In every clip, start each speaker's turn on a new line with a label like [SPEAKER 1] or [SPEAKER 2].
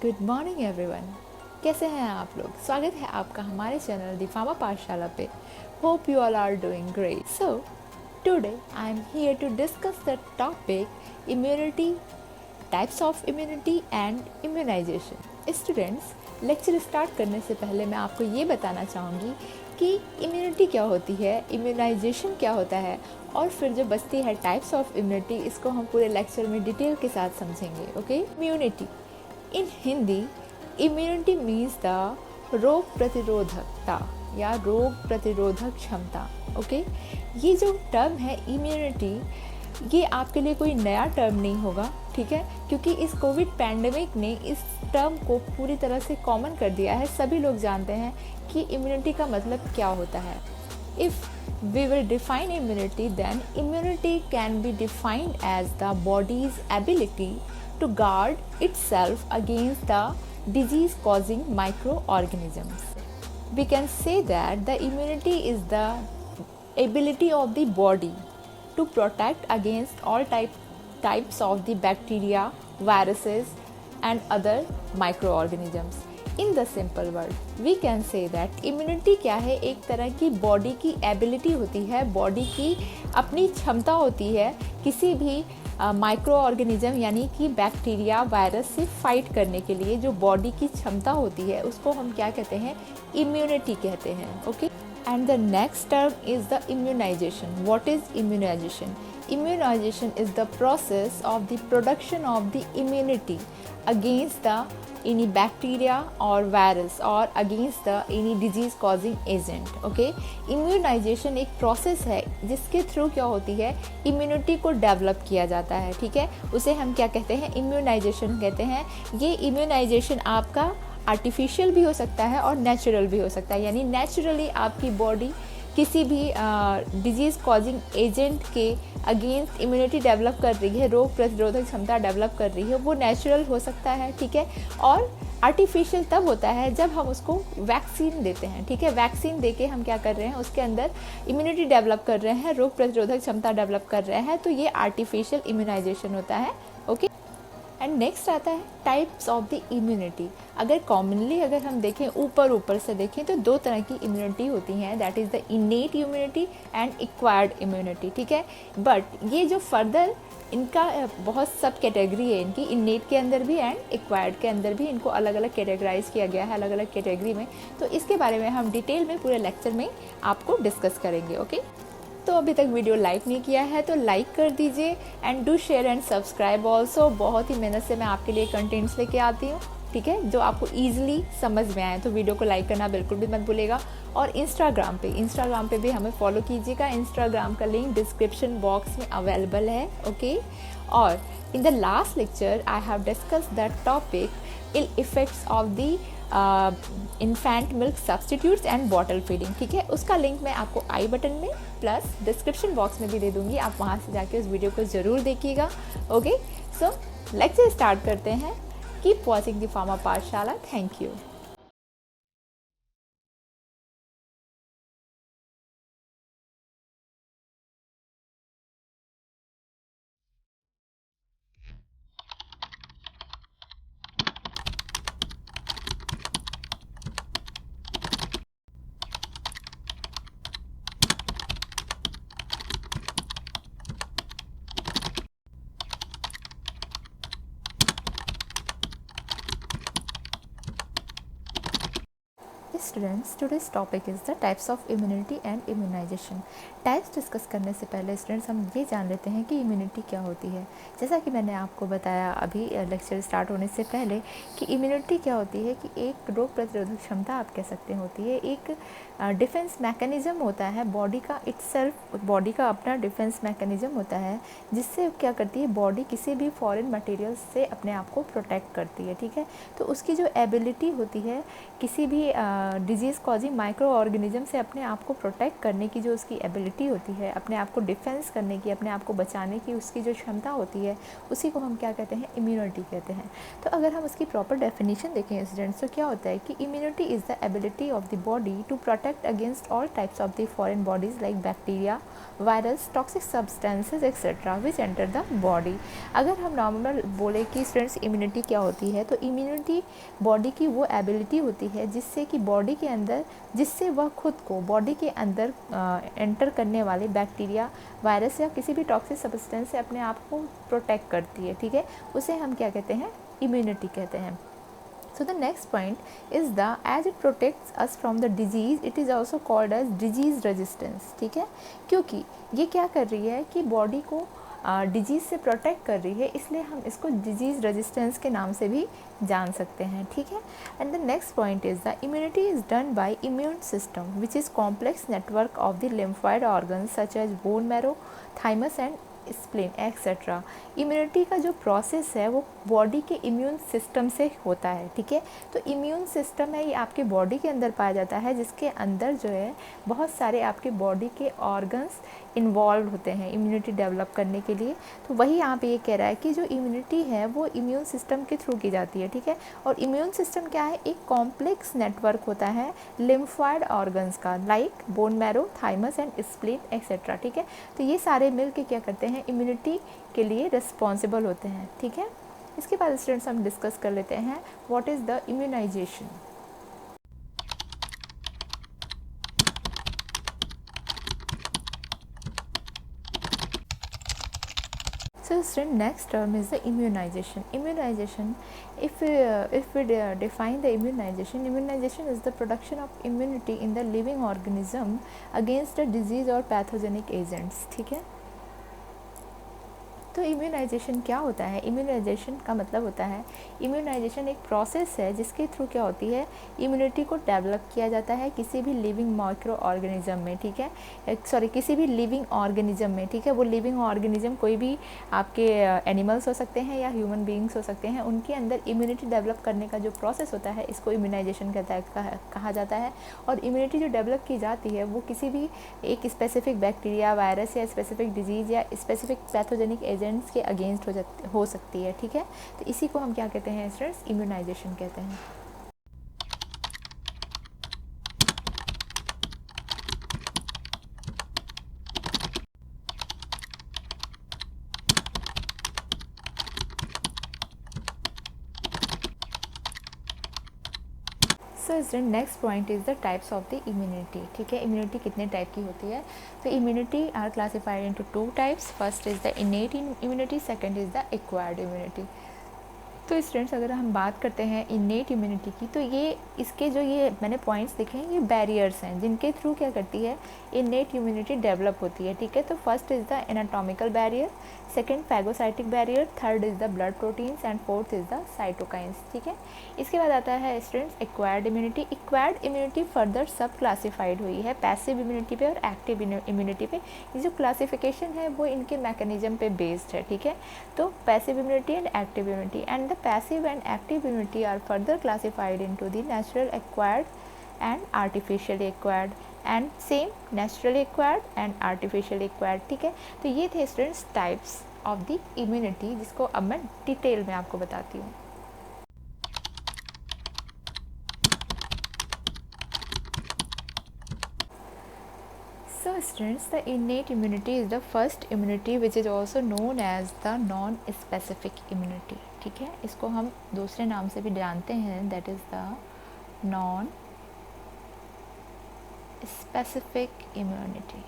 [SPEAKER 1] Good morning everyone. कैसे हैं आप लोग? स्वागत है आपका हमारे चैनल दी फार्मा पाठशाला पे। Hope you all are doing great. So today I am here to discuss the topic immunity, types of immunity and immunization. Students, lecture start करने से पहले मैं आपको ये बताना चाहूँगी कि इम्यूनिटी क्या होती है, इम्यूनाइजेशन क्या होता है, और फिर जो बचती है टाइप्स ऑफ इम्यूनिटी, इसको हम पूरे लेक्चर में डिटेल के साथ समझेंगे। Okay, immunity in Hindi, immunity means the रोग प्रतिरोधकता या रोग प्रतिरोधक क्षमता। ओके, ये जो टर्म है इम्यूनिटी, ये आपके लिए कोई नया टर्म नहीं होगा, ठीक है, क्योंकि इस कोविड पैंडेमिक ने इस टर्म को पूरी तरह से कॉमन कर दिया है। सभी लोग जानते हैं कि इम्यूनिटी का मतलब क्या होता है। If we will define immunity, then immunity can be defined as the body's ability to guard itself against the disease causing microorganisms. We can say that the immunity is the ability of the body to protect against all types of the bacteria, viruses and other microorganisms. In the simple word we can say that immunity क्या है, एक तरह की body की ability होती है, body की अपनी क्षमता होती है किसी भी माइक्रो ऑर्गेनिज्म यानी कि बैक्टीरिया, वायरस से फाइट करने के लिए जो बॉडी की क्षमता होती है उसको हम क्या कहते हैं, इम्यूनिटी कहते हैं। Okay, and the next term is the immunization. What is immunization? Immunization is the process of the production of the immunity against the any bacteria or virus or against the any disease causing agent. Okay, immunization एक process है जिसके through क्या होती है, immunity को develop किया जाता है, ठीक है, उसे हम क्या कहते हैं, इम्यूनाइजेशन कहते हैं। ये इम्यूनाइजेशन आपका आर्टिफिशियल भी हो सकता है और नेचुरल भी हो सकता है, यानी नेचुरली आपकी बॉडी किसी भी डिजीज़ कॉजिंग एजेंट के अगेंस्ट इम्यूनिटी डेवलप कर रही है, रोग प्रतिरोधक क्षमता डेवलप कर रही है, वो नेचुरल हो सकता है, ठीक है, और आर्टिफिशियल तब होता है जब हम उसको वैक्सीन देते हैं, ठीक है। वैक्सीन देके हम क्या कर रहे हैं, उसके अंदर इम्यूनिटी डेवलप कर रहे हैं, रोग प्रतिरोधक क्षमता डेवलप कर रहे हैं, तो ये आर्टिफिशियल इम्यूनाइजेशन होता है। ओके, एंड नेक्स्ट आता है टाइप्स ऑफ द इम्यूनिटी। अगर कॉमनली अगर हम देखें, ऊपर से देखें, तो दो तरह की इम्यूनिटी होती हैं, that is the innate immunity and acquired immunity, ठीक है। बट ये जो फर्दर इनका बहुत सब कैटेगरी है इनकी, इनेट के अंदर भी एंड एक्वायर्ड के अंदर भी इनको अलग अलग कैटेगराइज किया गया है, अलग अलग कैटेगरी में। तो इसके बारे में हम डिटेल में पूरे लेक्चर में आपको डिस्कस करेंगे। ओके, तो अभी तक वीडियो लाइक नहीं किया है तो लाइक कर दीजिए and do share and subscribe also. बहुत ही मेहनत से मैं आपके लिए कंटेंट्स लेके आती हूँ, ठीक है, जो आपको ईजिली समझ में आए, तो वीडियो को लाइक करना बिल्कुल भी मत भूलेगा। और इंस्टाग्राम पे भी हमें फॉलो कीजिएगा। इंस्टाग्राम का लिंक डिस्क्रिप्शन बॉक्स में अवेलेबल है। ओके, और in the last lecture I have discuss the topic ill effects of the infant milk substitutes and bottle feeding, ठीक है। उसका लिंक मैं आपको आई बटन में प्लस डिस्क्रिप्शन बॉक्स में भी दे दूंगी, आप वहाँ से जाके उस वीडियो को ज़रूर देखिएगा। ओके, सो लेक्चर स्टार्ट करते हैं। Keep watching the pharma Pathshala. Thank you. Students, today's topic is the types of immunity and immunization. Types discuss करने से पहले स्टूडेंट्स हम ये जान लेते हैं कि इम्यूनिटी क्या होती है। जैसा कि मैंने आपको बताया अभी लेक्चर स्टार्ट होने से पहले कि इम्यूनिटी क्या होती है, कि एक रोग प्रतिरोधक क्षमता आप कह सकते हैं होती है, एक डिफेंस मैकेनिज़्म होता है बॉडी का, इटसेल्फ बॉडी का अपना डिफेंस मैकेनिज़्म होता है, जिससे क्या करती है बॉडी किसी भी फॉरेन मटेरियल से अपने आप को प्रोटेक्ट करती है, ठीक है। तो उसकी जो एबिलिटी होती है किसी भी डिजीज़ कॉजिंग माइक्रो ऑर्गेनिज्म से अपने आप को प्रोटेक्ट करने की जो उसकी एबिलिटी होती है, अपने आप को डिफेंस करने की, अपने आप को बचाने की उसकी जो क्षमता होती है, उसी को हम क्या कहते हैं, इम्यूनिटी कहते हैं। तो अगर हम उसकी प्रॉपर डेफिनेशन देखें स्टूडेंट्स, तो क्या होता है कि immunity is the ability of the body to protect against all types of the foreign bodies like bacteria, virus, toxic substances etcetera which enter the body. अगर हम नॉर्मल बोले कि स्टूडेंट्स इम्यूनिटी क्या होती है, तो इम्यूनिटी बॉडी की वो एबिलिटी होती है जिससे कि बॉडी के अंदर, जिससे वह खुद को बॉडी के अंदर एंटर करने वाले बैक्टीरिया, वायरस या किसी भी टॉक्सिक सब्सटेंस से अपने आप को प्रोटेक्ट करती है, ठीक है, उसे हम क्या कहते हैं, इम्यूनिटी कहते हैं। So the next point is as it protects us from the disease, it is also called as disease resistance, ठीक है, क्योंकि ये क्या कर रही है कि बॉडी को डिजीज़ से प्रोटेक्ट कर रही है, इसलिए हम इसको डिजीज़ रेजिस्टेंस के नाम से भी जान सकते हैं, ठीक है। And the next point is the immunity is done by immune system which is complex network of the lymphoid organs such as bone marrow, thymus and spleen etcetera. Immunity का जो प्रोसेस है वो बॉडी के immune system से होता है, ठीक है। तो इम्यून सिस्टम है ये आपके बॉडी के अंदर पाया जाता है, जिसके अंदर जो है बहुत सारे आपके बॉडी के ऑर्गन्स इन्वॉल्व होते हैं इम्यूनिटी डेवलप करने के लिए। तो वही यहाँ पे ये कह रहा है कि जो इम्यूनिटी है वो इम्यून सिस्टम के थ्रू की जाती है, ठीक है। और इम्यून सिस्टम क्या है, एक कॉम्प्लेक्स नेटवर्क होता है लिम्फॉइड ऑर्गन्स का, like bone marrow, thymus and spleen etcetera, ठीक है। तो ये सारे मिल के क्या करते हैं, इम्यूनिटी के लिए रिस्पॉन्सिबल होते हैं, ठीक है। इसके बाद स्टूडेंट्स हम डिस्कस कर लेते हैं what is the immunization. So student, next term is the immunization. Immunization, if we define the immunization is the production of immunity in the living organism against a disease or pathogenic agents, ठीक है। तो immunisation क्या होता है, immunisation का मतलब होता है, इम्यूनाइजेशन एक प्रोसेस है जिसके थ्रू क्या होती है, इम्यूनिटी को डेवलप किया जाता है किसी भी लिविंग माइक्रो ऑर्गेनिज्म में, ठीक है, सॉरी किसी भी लिविंग ऑर्गेनिज्म में, ठीक है। वो लिविंग ऑर्गेनिज्म कोई भी आपके एनिमल्स हो सकते हैं या ह्यूमन बीइंग्स हो सकते हैं, उनके अंदर इम्यूनिटी डेवलप करने का जो प्रोसेस होता है इसको इम्यूनाइजेशन कहा जाता है। और इम्यूनिटी जो डेवलप की जाती है वो किसी भी एक स्पेसिफिक बैक्टीरिया, वायरस या स्पेसिफिक डिजीज़ या स्पेसिफिक पैथोजेनिक एजेंट्स के अगेंस्ट हो सकती है, ठीक है। तो इसी को हम क्या कहते हैं स्टूडेंट्स, इम्यूनाइजेशन कहते हैं। So student, next point is the types of the immunity, ठीक है। इम्यूनिटी कितने टाइप की होती है, तो immunity are classified into 2 types. First is the innate immunity, second is the acquired immunity. तो स्टूडेंट्स, अगर हम बात करते हैं इनेट इम्यूनिटी की, तो ये इसके जो ये मैंने पॉइंट्स लिखे हैं ये बैरियर्स हैं जिनके थ्रू क्या करती है, इनेट इम्यूनिटी डेवलप होती है, ठीक है। तो first is the anatomical barrier, second phagocytic barrier, third is the blood proteins and fourth is the cytokines, ठीक है। इसके बाद आता है students acquired immunity. Acquired immunity further सब क्लासिफाइड हुई है पैसिव इम्यूनिटी पे और एक्टिव इम्यूनिटी पे। ये जो क्लासिफिकेशन है वो इनके मैकेनिज्म पे बेस्ड है, ठीक है। तो passive immunity and active immunity, and the passive and active immunity are further classified into the natural acquired and artificially acquired and same naturally acquired and artificially acquired, ठीक है। तो ये थे students types of the immunity, जिसको अब मैं detail में आपको बताती हूँ। So students, the innate immunity is the first immunity which is also known as the non-specific immunity, ठीक है। इसको हम दूसरे नाम से भी जानते हैं, that is the non-specific immunity.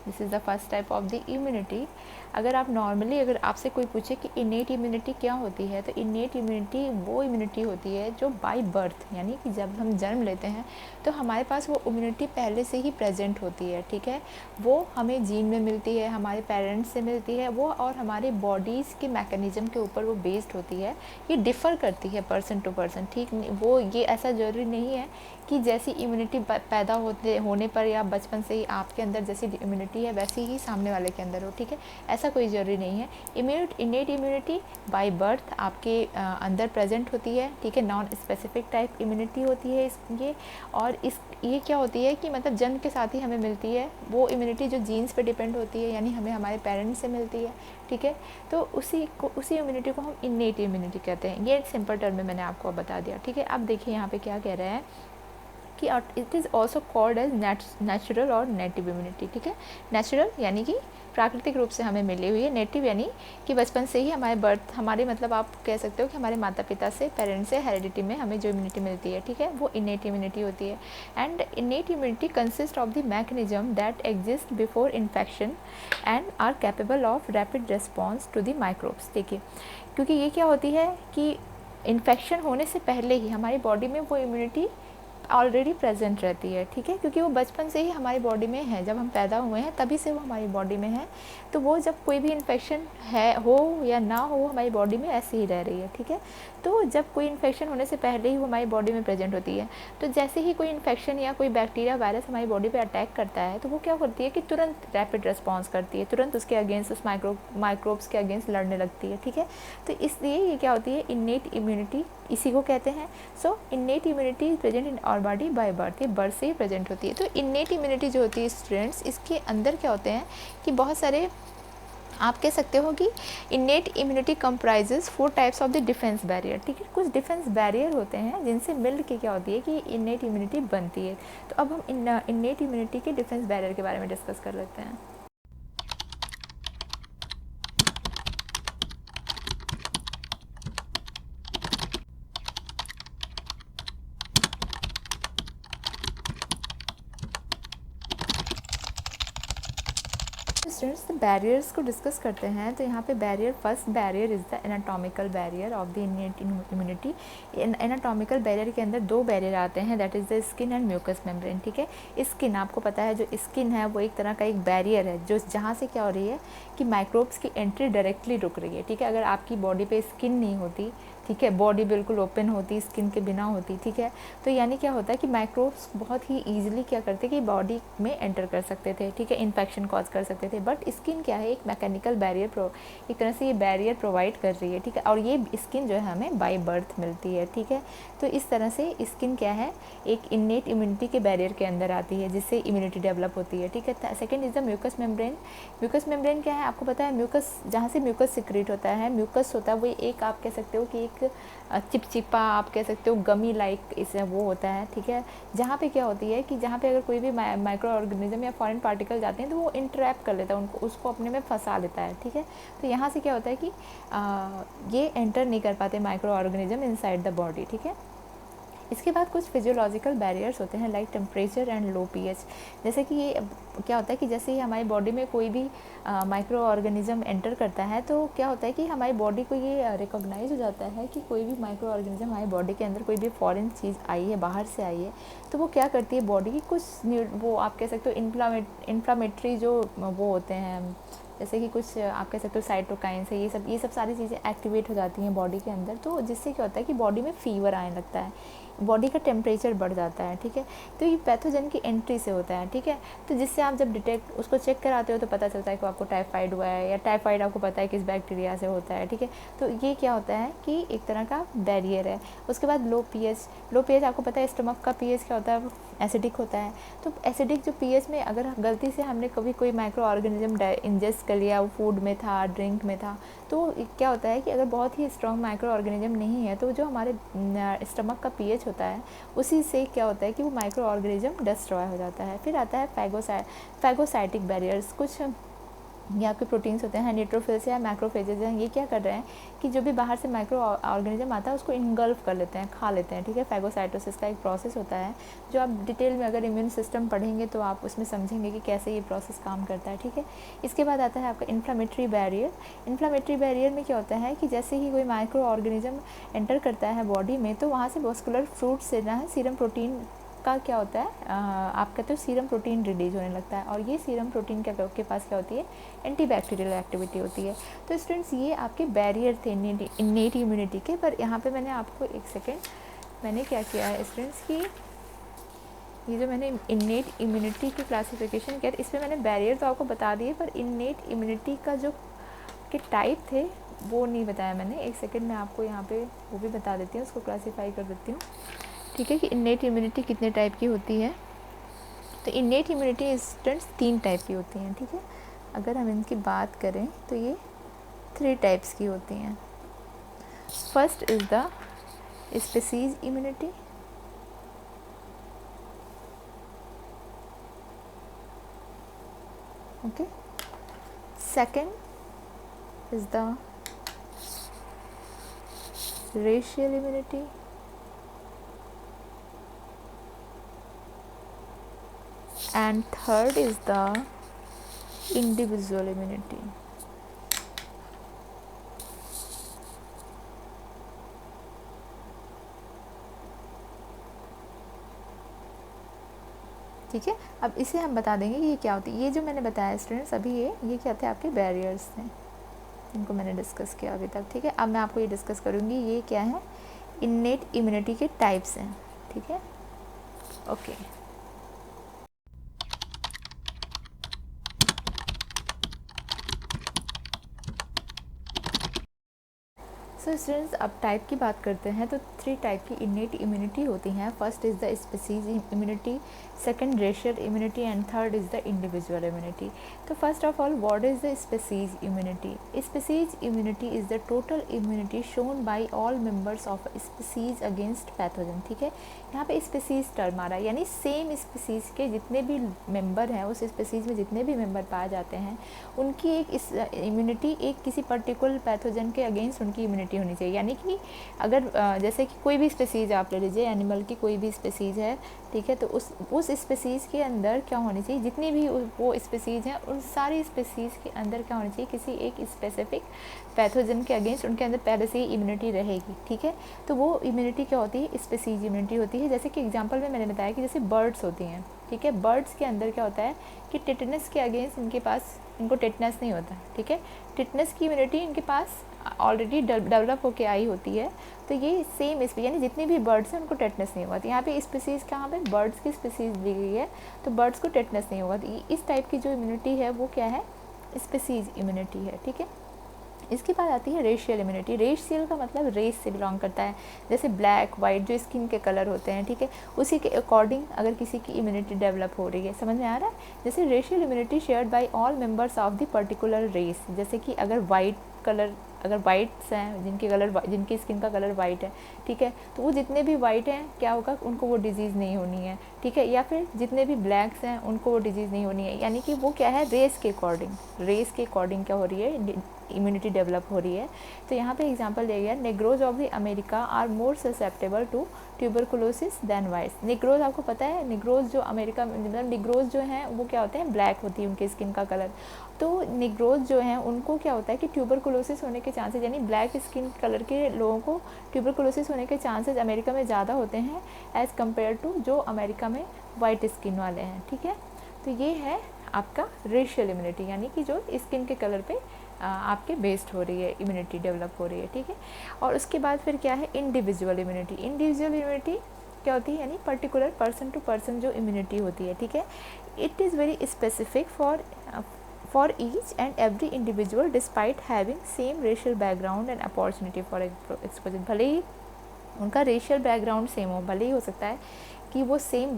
[SPEAKER 1] This is the first type of the immunity. अगर आप नॉर्मली अगर आपसे कोई पूछे कि इनेट इम्यूनिटी क्या होती है, तो इनेट इम्यूनिटी वो इम्यूनिटी होती है जो बाय बर्थ, यानी कि जब हम जन्म लेते हैं तो हमारे पास वो इम्यूनिटी पहले से ही प्रेजेंट होती है, ठीक है। वो हमें जीन में मिलती है, हमारे पेरेंट्स से मिलती है वो, और हमारे बॉडीज़ के मैकेनिज्म के ऊपर वो बेस्ड होती है। ये डिफ़र करती है पर्सन टू पर्सन, ठीक। वो ये ऐसा ज़रूरी नहीं है कि जैसी इम्यूनिटी पैदा होने पर या बचपन से ही आपके अंदर जैसी इम्यूनिटी इम्यूनिटी है वैसी ही सामने वाले के अंदर हो, ठीक है। ऐसा कोई ज़रूरी नहीं है। इनेट इम्यूनिटी बाय बर्थ आपके अंदर प्रेजेंट होती है, ठीक है। नॉन स्पेसिफिक टाइप इम्यूनिटी होती है ये, और ये क्या होती है कि मतलब जन्म के साथ ही हमें मिलती है। वो इम्यूनिटी जो जीन्स पे डिपेंड होती है, यानी हमें हमारे पेरेंट्स से मिलती है, ठीक है। तो उसी इम्यूनिटी को हम इनेट इम्यूनिटी कहते हैं। ये सिंपल टर्म में मैंने आपको बता दिया, ठीक है। अब देखिए यहाँ पे क्या कह रहे हैं कि it is also called as natural और नेटिव इम्यूनिटी, ठीक है। नेचुरल यानी कि प्राकृतिक रूप से हमें मिली हुई है, नेटिव यानी कि बचपन से ही हमारे बर्थ, हमारे मतलब आप कह सकते हो कि हमारे माता पिता से, पेरेंट्स से हेरिडिटी में हमें जो इम्यूनिटी मिलती है, ठीक है, वो इनेट इम्यूनिटी होती है। And innate immunity consist of the mechanism that exist before infection and are capable of rapid response to the microbes. देखिए, क्योंकि ये क्या होती है कि इन्फेक्शन होने से पहले ही हमारी बॉडी में वो इम्यूनिटी ऑलरेडी प्रेजेंट रहती है, ठीक है, क्योंकि वो बचपन से ही हमारी बॉडी में है। जब हम पैदा हुए हैं तभी से वो हमारी बॉडी में है। तो वो जब कोई भी इन्फेक्शन है हो या ना हो, वो हमारी बॉडी में ऐसे ही रह रही है, ठीक है। तो जब कोई इन्फेक्शन होने से पहले ही वो हमारी बॉडी में प्रेजेंट होती है। तो जैसे ही कोई इन्फेक्शन या कोई बैक्टीरिया वायरस हमारी बॉडी पे अटैक करता है, तो वो क्या करती है कि तुरंत रैपिड रिस्पॉन्स करती है, तुरंत उसके अगेंस्ट, उस माइक्रोब्स के अगेंस्ट लड़ने लगती है, ठीक है। तो इसलिए ये क्या होती है, इनेट इम्यूनिटी इसी को कहते हैं। So innate immunity is present in our body by birth, ये बर्थ से ही प्रेजेंट होती है। तो इनेट इम्यूनिटी जो होती है स्टूडेंट्स, इसके अंदर क्या होते हैं कि बहुत सारे, आप कह सकते हो कि innate immunity comprises 4 types of the defence barrier, ठीक है। कुछ डिफेंस बैरियर होते हैं जिनसे मिल के क्या होती है कि इनेट इम्यूनिटी बनती है। तो अब हम इनेट इम्यूनिटी के डिफेंस बैरियर के बारे में डिस्कस कर लेते हैं। स्टूडेंट्स, द बैरियर्स को डिस्कस करते हैं। तो यहाँ पे barrier, first barrier is the anatomical barrier of the innate immunity. Anatomical barrier के अंदर 2 बैरियर आते हैं, that is the skin and mucous membrane, ठीक है। स्किन, आपको पता है जो स्किन है वो एक तरह का एक बैरियर है, जो जहाँ से क्या हो रही है कि माइक्रोब्स की एंट्री डायरेक्टली रुक रही है, ठीक है। अगर आपकी बॉडी पे स्किन नहीं होती, ठीक है, बॉडी बिल्कुल ओपन होती, स्किन के बिना होती, ठीक है, तो यानी क्या होता है कि माइक्रोब्स बहुत ही ईजिली क्या करते कि बॉडी में एंटर कर सकते थे, ठीक है, इन्फेक्शन कॉज कर सकते थे। बट स्किन क्या है, एक मैकेनिकल बैरियर, एक तरह से ये बैरियर प्रोवाइड कर रही है, ठीक है। और ये स्किन जो है हमें बाय बर्थ मिलती है, ठीक है। तो इस तरह से स्किन क्या है, एक इनेट इम्यूनिटी के बैरियर के अंदर आती है, जिससे इम्यूनिटी डेवलप होती है, ठीक है। Second is the mucous membrane. Mucous membrane क्या है, आपको पता है, म्यूकस, जहाँ से म्यूकस सिक्रेट होता है, म्यूकस होता है वो एक, आप कह सकते हो कि एक चिपचिपा, आप कह सकते हो गमी लाइक इसे वो होता है, ठीक है। जहाँ पे क्या होती है कि जहाँ पे अगर कोई भी माइक्रो ऑर्गेनिज्म या फॉरेन पार्टिकल जाते हैं तो वो इंट्रैप कर लेता है उनको, उसको अपने में फंसा लेता है, ठीक है। तो यहाँ से क्या होता है कि ये एंटर नहीं कर पाते micro organism inside the body, ठीक है। इसके बाद कुछ फिजियोलॉजिकल बैरियर्स होते हैं like temperature and low pH. जैसे कि ये क्या होता है कि जैसे ही हमारी बॉडी में कोई भी माइक्रो ऑर्गेनिज्म एंटर करता है, तो क्या होता है कि हमारी बॉडी को ये रिकॉग्नाइज हो जाता है कि कोई भी माइक्रो ऑर्गेनिज्म हमारी बॉडी के अंदर, कोई भी फॉरेन चीज़ आई है, बाहर से आई है, तो वो क्या करती है बॉडी की कुछ वो आप कह सकते हो इन्फ्लामेटरी जो वो होते हैं, जैसे कि कुछ आप कह सकते हो साइटोकाइन से, ये सब सारी चीज़ें एक्टिवेट हो जाती हैं बॉडी के अंदर। तो जिससे क्या होता है कि बॉडी में फीवर आने लगता है, बॉडी का टेम्परेचर बढ़ जाता है, ठीक है। तो ये पैथोजन की एंट्री से होता है, ठीक है। तो जिससे आप जब डिटेक्ट उसको चेक कराते हो तो पता चलता है कि आपको टाइफाइड हुआ है, या टाइफाइड आपको पता है किस बैक्टीरिया से होता है, ठीक है। तो ये क्या होता है कि एक तरह का बैरियर है। उसके बाद लो पीएच आपको पता है स्टमक का पीएच क्या होता है, एसिडिक होता है। तो एसिडिक जो पीएच में अगर गलती से हमने कभी कोई माइक्रो ऑर्गेनिज्म इंजेस्ट कर लिया, वो फूड में था, ड्रिंक में था, तो क्या होता है कि अगर बहुत ही स्ट्रॉन्ग माइक्रो ऑर्गेनिज्म नहीं है, तो जो हमारे स्टमक का पीएच होता है उसी से क्या होता है कि वो माइक्रो ऑर्गेनिज्म डिस्ट्रॉय हो जाता है। फिर आता है फैगोसाइटिक बैरियर्स। कुछ ये आपके प्रोटीन्स होते हैं, न्यूट्रोफिल्स या मैक्रोफेजेस हैं, ये क्या कर रहे हैं कि जो भी बाहर से माइक्रो ऑर्गेनिज्म आता है उसको इनगल्फ कर लेते हैं, खा लेते हैं, ठीक है। फैगोसाइटोसिस का एक प्रोसेस होता है जो आप डिटेल में अगर इम्यून सिस्टम पढ़ेंगे तो आप उसमें समझेंगे कि कैसे ये प्रोसेस काम करता है, ठीक है। इसके बाद आता है आपका इन्फ्लामेटरी बैरियर। इन्फ्लामेटरी बैरियर में क्या होता है कि जैसे ही कोई माइक्रो ऑर्गेनिज्म एंटर करता है बॉडी में, तो वहाँ से वस्कुलर फ्रूट से ना सीरम प्रोटीन का क्या होता है, आप कहते हो सीरम प्रोटीन रिलीज होने लगता है, और ये सीरम प्रोटीन के पास क्या होती है, एंटीबैक्टीरियल एक्टिविटी होती है। तो स्टूडेंट्स, ये आपके बैरियर थे इनेट इम्यूनिटी के। पर यहाँ पे मैंने आपको एक सेकेंड, मैंने क्या किया है स्टूडेंट्स की ये जो मैंने इन्नेट इम्यूनिटी की क्लासिफिकेशन किया इसमें मैंने बैरियर तो आपको बता दिए, पर इन्नेट इम्यूनिटी का जो के टाइप थे वो नहीं बताया मैंने। एक सेकंड में आपको यहाँ पे वो भी बता देती हूँ, उसको क्लासीफाई कर देती हूँ, ठीक है, कि इन्नेट इम्यूनिटी कितने टाइप की होती है। तो इन्नेट इम्यूनिटी स्टूडेंट्स 3 टाइप की होती हैं, ठीक है। अगर हम इनकी बात करें तो ये 3 टाइप्स की होती हैं। First is the species immunity, okay. Second is the racial immunity, and third is the individual immunity. ठीक है, अब इसे हम बता देंगे कि ये क्या होती है। ये जो मैंने बताया स्टूडेंट्स अभी ये क्या थे, आपके बैरियर्स थे, इनको मैंने डिस्कस किया अभी तक, ठीक है। अब मैं आपको ये डिस्कस करूँगी ये क्या है, इन्नेट इम्यूनिटी के टाइप्स हैं, ठीक है, ओके। सो स्टूडेंट्स अब टाइप की बात करते हैं तो 3 टाइप की इन्नेट इम्यूनिटी होती हैं। First is the species immunity, second racial immunity, and third is the individual immunity. तो first of all what is the species immunity? Species immunity is the total immunity shown by all members of species against pathogen, ठीक है। यहाँ पे species term आ रहा है, यानी same species के जितने भी मेंबर हैं, उस स्पीसीज में जितने भी मेंबर पाए जाते हैं, उनकी एक इस इम्यूनिटी एक किसी पर्टिकुलर पैथोजन के अगेंस्ट उनकी इम्यूनिटी होनी चाहिए। यानी कि अगर जैसे कि कोई भी स्पीसीज़ आप ले लीजिए, एनिमल की कोई भी स्पीसीज़ है, ठीक है, तो उस स्पीसीज़ के अंदर क्या होनी चाहिए, जितनी भी वो स्पीसीज़ हैं उन सारी स्पीसीज़ के अंदर क्या होनी चाहिए, किसी एक स्पेसिफिक पैथोजन के अगेंस्ट उनके अंदर पहले से ही इम्यूनिटी रहेगी, ठीक है। तो वो इम्यूनिटी क्या होती है, स्पीसीज इम्यूनिटी होती है। जैसे कि एग्जांपल में मैंने बताया कि जैसे बर्ड्स होती हैं, ठीक है, बर्ड्स के अंदर क्या होता है कि टिटनस के अगेंस्ट इनको टिटनस नहीं होता, ठीक है। टिटनस की इम्यूनिटी इनके पास ऑलरेडी डेवलप होके आई होती है। तो ये सेम यानी जितने भी बर्ड्स हैं उनको टेटनस नहीं होगा। तो यहाँ पे स्पीसीज़ कहाँ पे बर्ड्स की स्पीसीज़ दी गई है, तो बर्ड्स को टेटनस नहीं होगा। तो इस टाइप की जो इम्यूनिटी है वो क्या है, स्पीसीज़ इम्यूनिटी है, ठीक है। इसके बाद आती है रेशियल इम्यूनिटी। रेशियल का मतलब रेस से बिलोंग करता है, जैसे ब्लैक वाइट जो स्किन के कलर होते हैं, ठीक है, उसी के अकॉर्डिंग अगर किसी की इम्यूनिटी डेवलप हो रही है, समझ में आ रहा है। जैसे racial immunity shared by all members of the particular race, जैसे कि अगर वाइट्स हैं जिनकी स्किन का कलर वाइट है, ठीक है, तो वो जितने भी वाइट हैं क्या होगा, उनको वो डिजीज़ नहीं होनी है, ठीक है। या फिर जितने भी ब्लैक्स हैं उनको वो डिजीज़ नहीं होनी है, यानी कि वो क्या है, रेस के अकॉर्डिंग क्या हो रही है, इम्यूनिटी डेवलप हो रही है। तो यहाँ पे एग्जांपल दिया गया, negroes of the America are more susceptible to tuberculosis than whites. Negroes आपको पता है, निग्रोज जो अमेरिका मतलब निग्रोज जो हैं वो क्या होते हैं, ब्लैक होती है उनकी स्किन का कलर। तो निग्रोज जो हैं उनको क्या होता है कि ट्यूबरकुलोसिस होने के चांसेस, यानी ब्लैक स्किन कलर के लोगों को ट्यूबरकुलोसिस होने के चांसेस अमेरिका में ज़्यादा होते हैं एज़ कम्पेयर टू जो अमेरिका में वाइट स्किन वाले हैं, ठीक है। तो ये है आपका रेशियल इम्यूनिटी, यानी कि जो स्किन के कलर पे आपके बेस्ड हो रही है, इम्यूनिटी डेवलप हो रही है, ठीक है। और उसके बाद फिर क्या है, इंडिविजुअल इम्यूनिटी। इंडिविजुअल इम्यूनिटी क्या होती है, यानी पर्टिकुलर पर्सन टू पर्सन जो इम्यूनिटी होती है, ठीक है। It is very specific for each and every individual despite having same racial background and opportunity for exposure. भले ही उनका रेशियल बैकग्राउंड सेम हो, भले ही हो सकता है कि वो सेम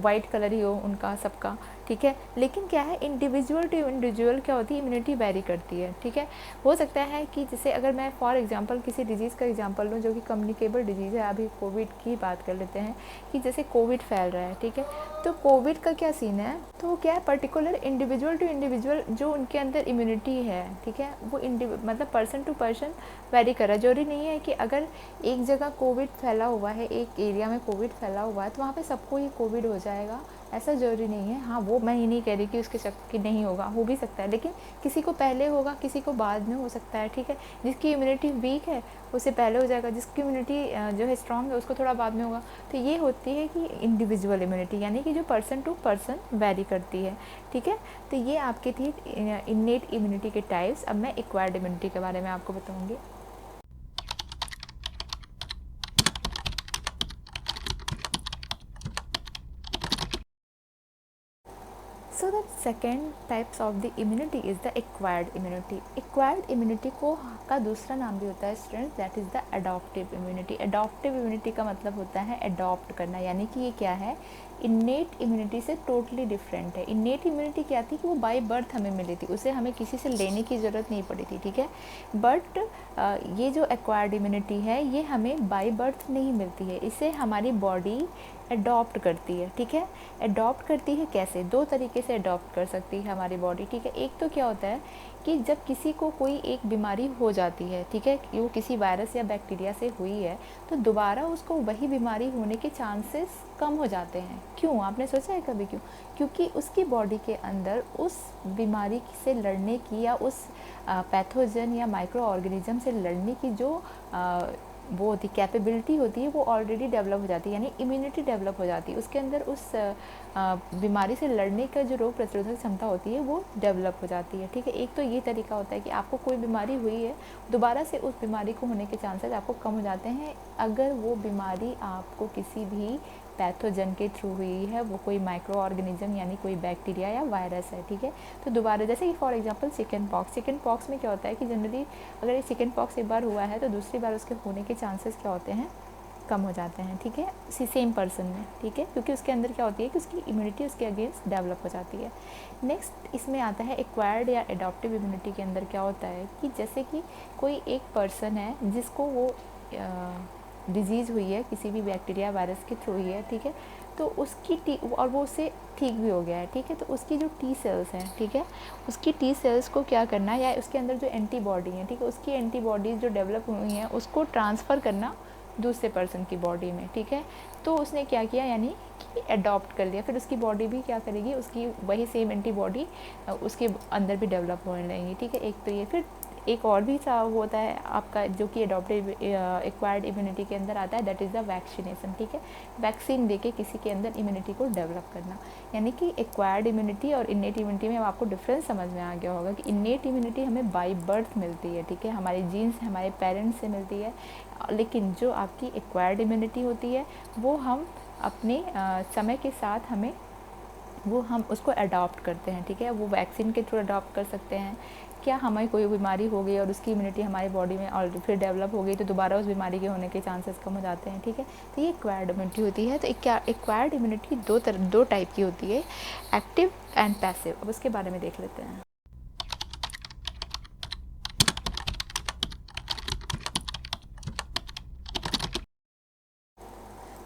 [SPEAKER 1] वाइट कलर ही हो उनका सबका, ठीक है, लेकिन क्या है, इंडिविजुअल टू इंडिविजुअल क्या होती है, इम्यूनिटी वेरी करती है, ठीक है। हो सकता है कि जैसे अगर मैं फॉर एग्जांपल किसी डिजीज़ का एग्जांपल लूँ जो कि कम्युनिकेबल डिजीज़ है, अभी कोविड की बात कर लेते हैं कि जैसे कोविड फैल रहा है, ठीक है, तो कोविड का क्या सीन है, तो क्या है, पर्टिकुलर इंडिविजुअल टू इंडिविजुअल जो उनके अंदर इम्यूनिटी है, ठीक है, वो मतलब पर्सन टू पर्सन वेरी कर रहा है। जरूरी नहीं है कि अगर एक जगह कोविड फैला हुआ है, एक एरिया में कोविड फैला हुआ है तो वहाँ पे सबको ही कोविड हो जाएगा, ऐसा ज़रूरी नहीं है। हाँ, वो मैं ये नहीं कह रही कि उसके कि नहीं होगा, हो भी सकता है, लेकिन किसी को पहले होगा, किसी को बाद में हो सकता है, ठीक है। जिसकी इम्यूनिटी वीक है उसे पहले हो जाएगा, जिसकी इम्यूनिटी जो है स्ट्रॉन्ग है उसको थोड़ा बाद में होगा। तो ये होती है कि इंडिविजुअल इम्यूनिटी, यानी कि जो पर्सन टू पर्सन वेरी करती है, ठीक है। तो ये आपकी थी इन्नेट इम्यूनिटी के टाइप्स। अब मैं एक्वायर्ड इम्यूनिटी के बारे में आपको बताऊँगी। So the second types of the immunity is the acquired immunity. Acquired immunity को का दूसरा नाम भी होता है students, that is the adoptive immunity. Adoptive immunity का मतलब होता है अडॉप्ट करना, यानी कि ये क्या है, इन्नेट इम्यूनिटी से टोटली डिफरेंट है। इन्नेट इम्यूनिटी क्या थी कि वो बाय बर्थ हमें मिली थी, उसे हमें किसी से लेने की ज़रूरत नहीं पड़ी थी, ठीक है। बट ये जो एक्वायर्ड इम्यूनिटी है ये हमें बाय बर्थ नहीं मिलती है, इसे हमारी बॉडी अडॉप्ट करती है, ठीक है। अडॉप्ट करती है कैसे, दो तरीके से अडॉप्ट कर सकती है हमारी बॉडी, ठीक है। एक तो क्या होता है कि जब किसी को कोई एक बीमारी हो जाती है, ठीक है, कि वो किसी वायरस या बैक्टीरिया से हुई है, तो दोबारा उसको वही बीमारी होने के चांसेस कम हो जाते हैं। क्यों, आपने सोचा है कभी क्यों? क्योंकि उसकी बॉडी के अंदर उस बीमारी से लड़ने की या उस पैथोजन या माइक्रो ऑर्गेनिज्म से लड़ने की जो वो होती कैपेबिलिटी होती है वो ऑलरेडी डेवलप हो जाती है, यानी इम्यूनिटी डेवलप हो जाती है उसके अंदर। उस बीमारी से लड़ने का जो रोग प्रतिरोधक क्षमता होती है वो डेवलप हो जाती है, ठीक है। एक तो ये तरीका होता है कि आपको कोई बीमारी हुई है, दोबारा से उस बीमारी को होने के चांसेस आपको कम हो जाते हैं अगर वो बीमारी आपको किसी भी पैथोजन के थ्रू हुई है, वो कोई माइक्रो ऑर्गेनिज्म यानी कोई बैक्टीरिया या वायरस है, ठीक है। तो दोबारा जैसे कि for example chicken pox, chicken pox में क्या होता है कि जनरली अगर ये चिकन पॉक्स एक बार हुआ है तो दूसरी बार उसके होने के चांसेस क्या होते हैं, कम हो जाते हैं, ठीक है, सेम पर्सन में, ठीक है, क्योंकि उसके अंदर क्या होती है कि उसकी इम्यूनिटी उसके अगेंस्ट डेवलप हो जाती है। नेक्स्ट इसमें आता है एक्वायर्ड या एडॉप्टिव इम्यूनिटी के अंदर क्या होता है कि जैसे कि कोई एक पर्सन है जिसको वो डिजीज़ हुई है, किसी भी बैक्टीरिया वायरस के थ्रू हुई है, ठीक है, तो उसकी टी और वो उससे ठीक भी हो गया है, ठीक है, तो उसकी जो टी सेल्स हैं, ठीक है, उसकी टी सेल्स को क्या करना या उसके अंदर जो एंटीबॉडी है, ठीक है, उसकी एंटीबॉडीज़ जो डेवलप हुई हैं उसको ट्रांसफ़र करना दूसरे पर्सन की बॉडी में, ठीक है। तो उसने क्या किया, यानी कि अडॉप्ट कर लिया, फिर उसकी बॉडी भी क्या करेगी, उसकी वही सेम एंटीबॉडी उसके अंदर भी डेवलप होने लगेगी, ठीक है। एक तो ये, फिर एक और भी होता है आपका जो कि अडॉप्टिव एक्वायर्ड इम्यूनिटी के अंदर आता है, दैट इज़ द वैक्सीनेशन, ठीक है। वैक्सीन देके किसी के अंदर इम्यूनिटी को डेवलप करना, यानी कि एक्वायर्ड इम्यूनिटी और इन्नेट इम्यूनिटी में आपको डिफरेंस समझ में आ गया होगा कि इन्नेट इम्यूनिटी हमें बाय बर्थ मिलती है, ठीक है, हमारे जीन्स हमारे पेरेंट्स से मिलती है, लेकिन जो आपकी एक्वायर्ड इम्यूनिटी होती है वो हम अपने समय के साथ हम उसको अडॉप्ट करते हैं, ठीक है। वो वैक्सीन के थ्रू अडॉप्ट कर सकते हैं, क्या हमें कोई बीमारी हो गई और उसकी इम्यूनिटी हमारी बॉडी में ऑलरेडी फिर डेवलप हो गई तो दोबारा उस बीमारी के होने के चांसेस कम हो जाते हैं, ठीक है। तो ये एक्वायर्ड इम्यूनिटी होती है। तो एक्वायर्ड इम्यूनिटी दो टाइप की होती है, एक्टिव एंड पैसिव। अब उसके बारे में देख लेते हैं।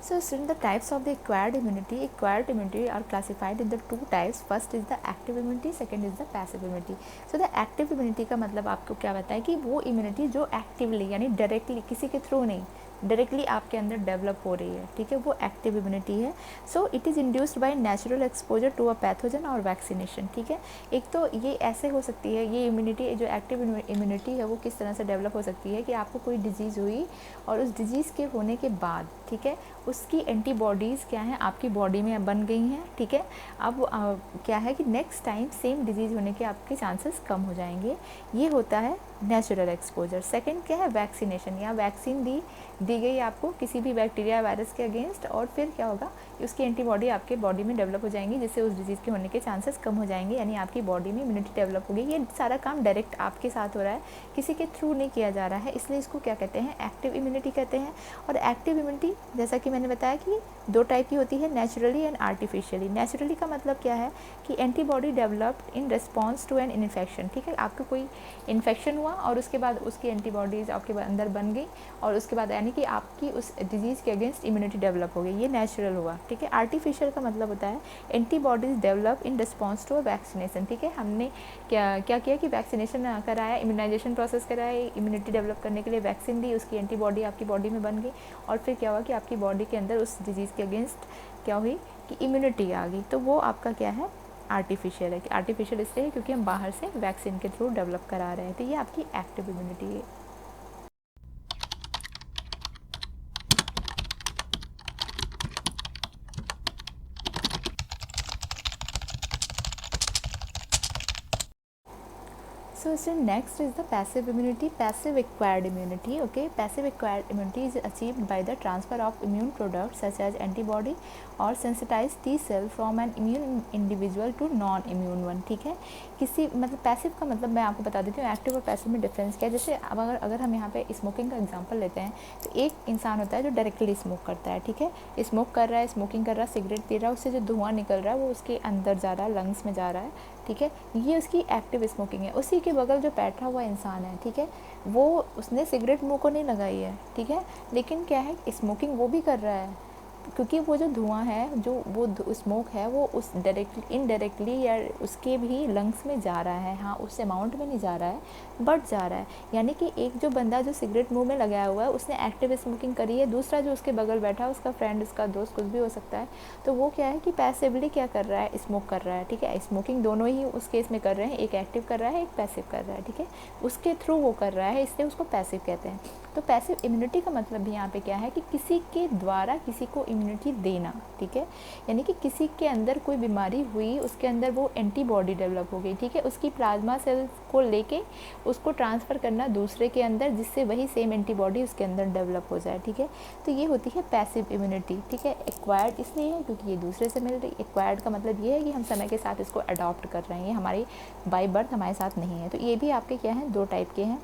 [SPEAKER 1] So student, the types of the acquired immunity are classified in the two types. First is the active immunity, second is the passive immunity. So the active immunity का मतलब आपको क्या बताया कि वो इम्यूनिटी जो एक्टिवली यानी डायरेक्टली किसी के थ्रू नहीं, डायरेक्टली आपके अंदर डेवलप हो रही है, ठीक है, वो एक्टिव इम्यूनिटी है। So it is induced by natural exposure to a pathogen और वैक्सीनेशन, ठीक है। एक तो ये ऐसे हो सकती है, ये इम्यूनिटी जो एक्टिव इम्यूनिटी है वो किस तरह से डेवलप हो सकती है कि आपको कोई डिजीज़ हुई और उस डिजीज़ के होने के बाद, ठीक है, उसकी एंटीबॉडीज़ क्या हैं आपकी बॉडी में बन गई हैं, ठीक है। अब क्या है कि नेक्स्ट टाइम सेम डिजीज़ होने के आपके चांसेस कम हो जाएंगे, ये होता है नेचुरल एक्सपोजर। सेकंड क्या है, वैक्सीनेशन, या वैक्सीन दी गई आपको किसी भी बैक्टीरिया वायरस के अगेंस्ट, और फिर क्या होगा कि उसकी एंटीबॉडी आपके बॉडी में डेवलप हो जाएंगी जिससे उस डिजीज़ के होने के चांसेस कम हो जाएंगे, यानी आपकी बॉडी में इम्यूनिटी डेवलप होगी। ये सारा काम डायरेक्ट आपके साथ हो रहा है, किसी के थ्रू नहीं किया जा रहा है, इसलिए इसको क्या कहते हैं, एक्टिव इम्यूनिटी कहते हैं। और एक्टिव इम्यूनिटी जैसा कि मैंने बताया कि दो टाइप की होती है, नेचुरली एंड आर्टिफिशियली। नेचुरली का मतलब क्या है कि antibody developed in response to an infection, ठीक है, आपको कोई इन्फेक्शन हुआ और उसके बाद उसकी एंटीबॉडीज़ आपके अंदर बन गई और उसके बाद यानी कि आपकी उस डिजीज़ के अगेंस्ट इम्यूनिटी डेवलप हो गई, ये नेचुरल हुआ, ठीक है। आर्टिफिशियल का मतलब होता है antibodies develop in response to a vaccination, ठीक है, हमने क्या किया कि वैक्सीनेशन कराया, इम्यूनाइजेशन प्रोसेस कराया, इम्यूनिटी डेवलप करने के लिए वैक्सीन दी, उसकी एंटीबॉडी आपकी बॉडी में बन गई और फिर क्या हुआ कि आपकी बॉडी के अंदर उस डिजीज़ के अगेंस्ट क्या हुई कि इम्यूनिटी आ गई, तो वो आपका क्या है, आर्टिफिशियल है। कि आर्टिफिशियल इसलिए है क्योंकि हम बाहर से वैक्सीन के थ्रू डेवलप करा रहे हैं, तो ये आपकी एक्टिव इम्यूनिटी है। So next is the passive immunity, passive acquired immunity. Okay, passive acquired immunity is achieved by the transfer of immune products such as antibody और sensitized T cell from an immune individual to non immune one. ठीक है, किसी मतलब passive का मतलब मैं आपको बता देती हूँ एक्टिव और पैसिव में डिफरेंस क्या है। जैसे अब अगर हम यहाँ पे स्मोकिंग का एग्जांपल लेते हैं तो एक इंसान होता है जो डायरेक्टली स्मोक करता है, ठीक है, स्मोक कर रहा है, स्मोकिंग कर रहा है, सिगरेट पी रहा है, उससे जो धुआं निकल रहा है वो उसके अंदर जा रहा है, लंग्स में जा रहा है, ठीक है, ये उसकी एक्टिव स्मोकिंग है। उसी के बगल जो बैठा हुआ इंसान है, ठीक है, वो उसने सिगरेट मुंह को नहीं लगाई है, ठीक है, लेकिन क्या है स्मोकिंग वो भी कर रहा है, क्योंकि वो जो धुआं है, जो वो स्मोक है, वो उस डायरेक्टली इनडायरेक्टली या उसके भी लंग्स में जा रहा है। हाँ, उस अमाउंट में नहीं जा रहा है बट जा रहा है। यानी कि एक जो बंदा जो सिगरेट मुंह में लगाया हुआ है उसने एक्टिव स्मोकिंग करी है, दूसरा जो उसके बगल बैठा है उसका फ्रेंड, उसका दोस्त, कुछ भी हो सकता है, तो वो क्या है कि पैसिवली क्या कर रहा है, स्मोक कर रहा है, ठीक है। स्मोकिंग दोनों ही उस केस में कर रहे हैं, एक एक्टिव कर रहा है, एक पैसिव कर रहा है, ठीक है, उसके थ्रू वो कर रहा है, इसलिए उसको पैसिव कहते हैं। तो पैसिव इम्यूनिटी का मतलब भी यहाँ पे क्या है कि किसी के द्वारा किसी को इम्यूनिटी देना, ठीक है, यानी कि किसी के अंदर कोई बीमारी हुई, उसके अंदर वो एंटीबॉडी डेवलप हो गई, ठीक है, उसकी प्लाज्मा सेल्स को लेके उसको ट्रांसफ़र करना दूसरे के अंदर, जिससे वही सेम एंटीबॉडी उसके अंदर डेवलप हो जाए, ठीक है। तो ये होती है पैसिव इम्यूनिटी, ठीक है। एक्वायर्ड इसलिए है क्योंकि ये दूसरे से मिल रही, एक्वायर्ड का मतलब ये है कि हम समय के साथ इसको अडॉप्ट कर रहे हैं, ये हमारी बाय बर्थ हमारे साथ नहीं है। तो ये भी आपके क्या हैं, दो टाइप के हैं,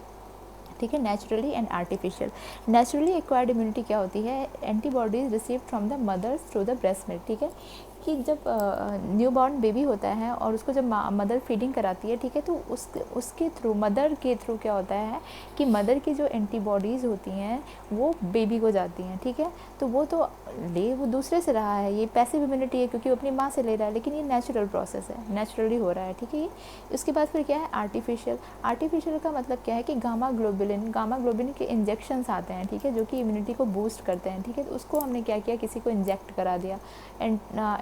[SPEAKER 1] ठीक है, naturally and artificial. Naturally acquired immunity क्या होती है, antibodies received from the mothers through the breast milk, ठीक है, कि जब न्यू बॉर्न बेबी होता है और उसको जब मदर फीडिंग कराती है, ठीक है, तो उसके थ्रू, मदर के थ्रू क्या होता है कि मदर की जो एंटीबॉडीज़ होती हैं वो बेबी को जाती हैं, ठीक है, तो वो दूसरे से रहा है, ये पैसिव इम्यूनिटी है क्योंकि वो अपनी माँ से ले रहा है, लेकिन ये नेचुरल प्रोसेस है, नेचुरली हो रहा है, ठीक है। उसके बाद फिर क्या है आर्टिफिशियल। आर्टिफिशियल का मतलब क्या है कि गामा ग्लोबुलिन के इंजेक्शंस आते हैं, ठीक है, जो कि इम्यूनिटी को बूस्ट करते हैं, ठीक है, तो उसको हमने क्या किया, किसी को इंजेक्ट करा दिया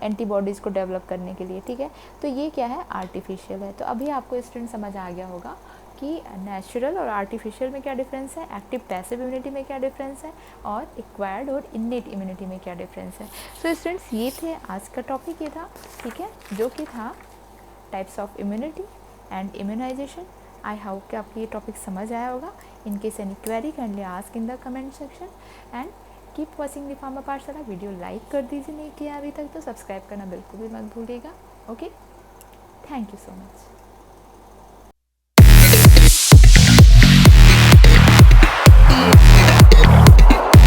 [SPEAKER 1] एंटीबॉडीज़ को डेवलप करने के लिए, ठीक है, तो ये क्या है आर्टिफिशियल है। तो अभी आपको स्टूडेंट समझ आ गया होगा कि नेचुरल और आर्टिफिशियल में क्या डिफरेंस है, एक्टिव पैसिव इम्यूनिटी में क्या डिफरेंस है, और एक्वायर्ड और इन्नेट इम्यूनिटी में क्या डिफरेंस है। तो स्टूडेंट्स ये थे आज का टॉपिक, ये था, ठीक है, जो कि था types of immunity and immunization. I hope कि आपको ये टॉपिक समझ आया होगा। In case any query kindly ask in the comment section and keep watching the pharma Pathshala. Video like कर दीजिए नहीं किया अभी तक तो, सब्सक्राइब करना बिल्कुल भी मत भूलिएगा। Okay, thank you so much.